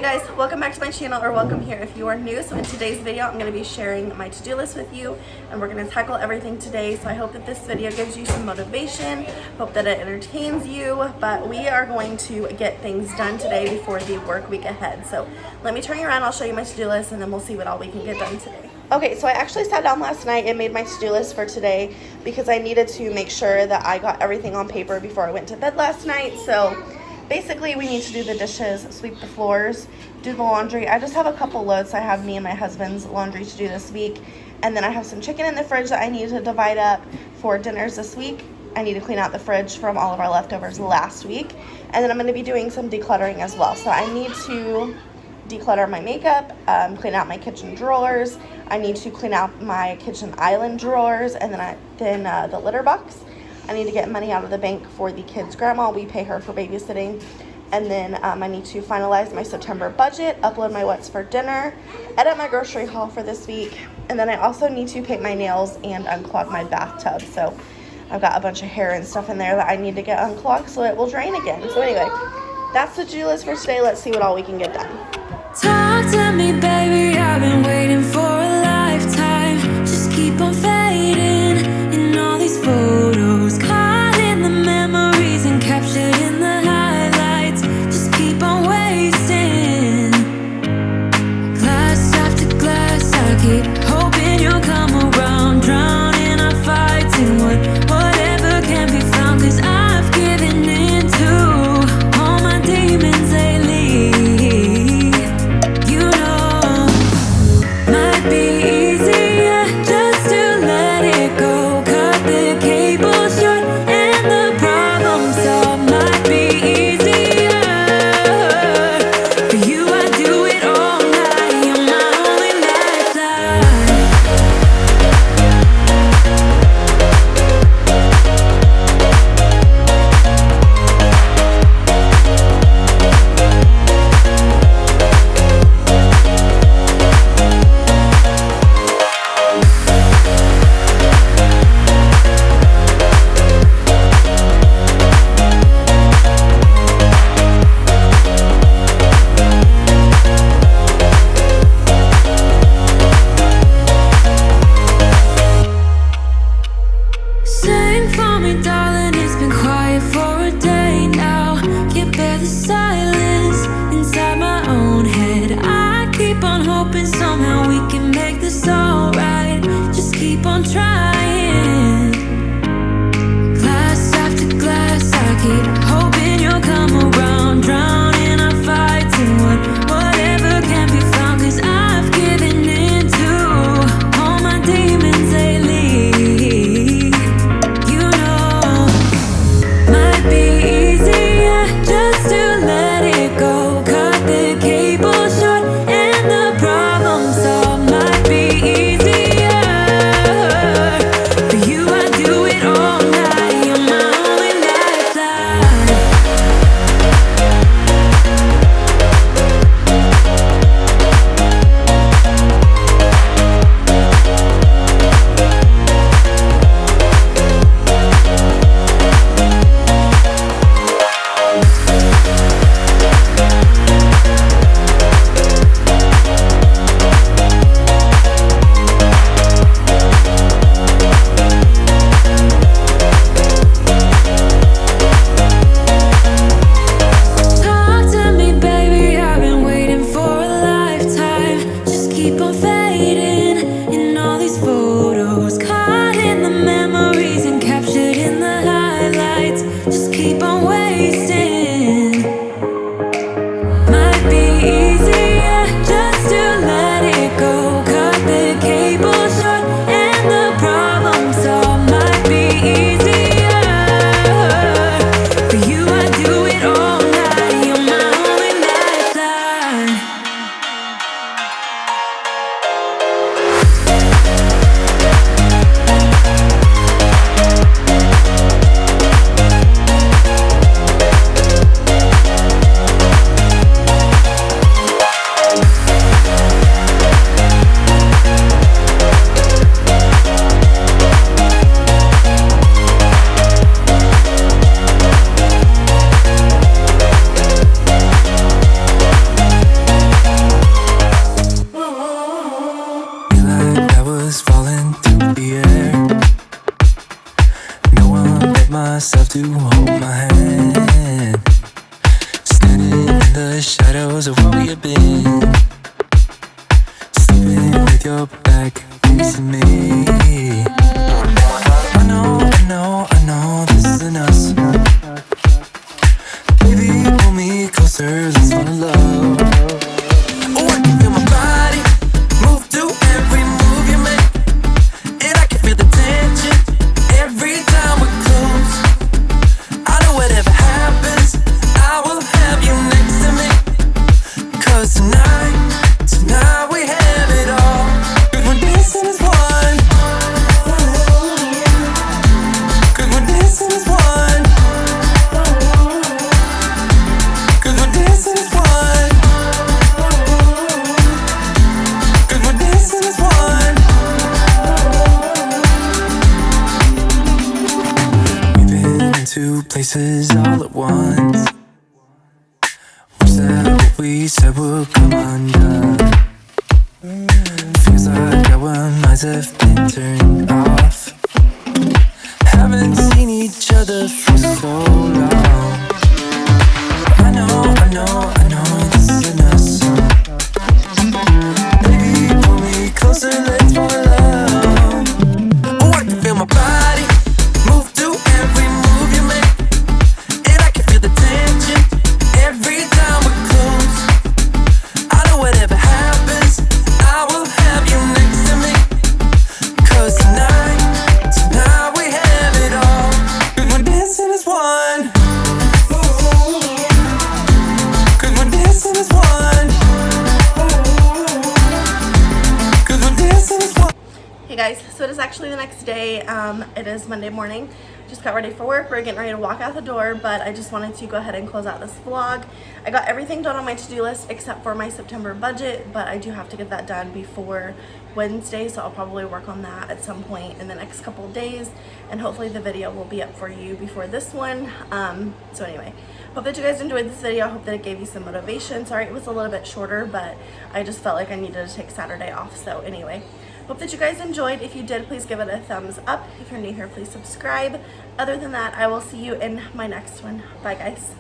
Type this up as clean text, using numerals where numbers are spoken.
Hey guys, welcome back to my channel, or welcome here if you are new. So in today's video, I'm going to be sharing my to-do list with you, and we're going to tackle everything today. So I hope that this video gives you some motivation, hope that it entertains you, but we are going to get things done today before the work week ahead. So let me turn you around, I'll show you my to-do list, and then we'll see what all we can get done today. Okay, so I actually sat down last night and made my to-do list for today because I needed to make sure that I got everything on paper before I went to bed last night. So basically, we need to do the dishes, sweep the floors, do the laundry. I just have a couple loads. I have me and my husband's laundry to do this week. And then I have some chicken in the fridge that I need to divide up for dinners this week. I need to clean out the fridge from all of our leftovers last week. And then I'm going to be doing some decluttering as well. So I need to declutter my makeup, clean out my kitchen drawers. I need to clean out my kitchen island drawers, and then the litter box. I need to get money out of the bank for the kids' grandma. We pay her for babysitting. And then I need to finalize my September budget, upload my what's for dinner, edit my grocery haul for this week. And then I also need to paint my nails and unclog my bathtub. So I've got a bunch of hair and stuff in there that I need to get unclogged so it will drain again. So anyway, that's the to-do list for today. Let's see what all we can get done. Talk to me, baby, I've been waiting for a lifetime. Just keep on fading in all these photos, caught in the memories and captured in the highlights. Just keep on wasting glass after glass. I keep hoping you'll come around, drowning our fights in whatever can be found. 'Cause I've given in to all my demons lately. You know, might be easier just to myself to hold my hand, standing in the shadows of where we have been, sleeping with your back facing me. I know this isn't us. Baby, pull me closer, let's fall in love. Oh, I can feel my body move to every move you make, and I can feel the tension every time we're close. I know whatever happens, I will have you next to me. 'Cause tonight we have it all. 'Cause we're dancing as one. 'Cause we're dancing as one. 'Cause we're dancing as one. 'Cause we're dancing as one. We've been into places all at once. Wish that what we said would come undone. Feels like our minds have been turned off. Haven't seen each other for so long. I know this isn't us. Baby, pull me closer, let's fall in love. Oh, I can feel my body move to every move you make, and I can feel the tension every time we're close. I know whatever happens, I will have you next to me. 'Cause tonight we have it all. 'Cause we're dancing as one. 'Cause we're dancing as one. 'Cause we're dancing as one. Hey guys, so it is actually the next day. It is Monday morning. Just got ready for work. We're getting ready to walk out the door, but I just wanted to go ahead and close out this vlog. I got everything done on my to-do list except for my September budget, but I do have to get that done before Wednesday, so I'll probably work on that at some point in the next couple of days, and hopefully the video will be up for you before this one. So anyway, hope that you guys enjoyed this video. I hope that it gave you some motivation. Sorry it was a little bit shorter, but I just felt like I needed to take Saturday off. So anyway, hope that you guys enjoyed. If you did, please give it a thumbs up. If you're new here, please subscribe. Other than that, I will see you in my next one. Bye guys.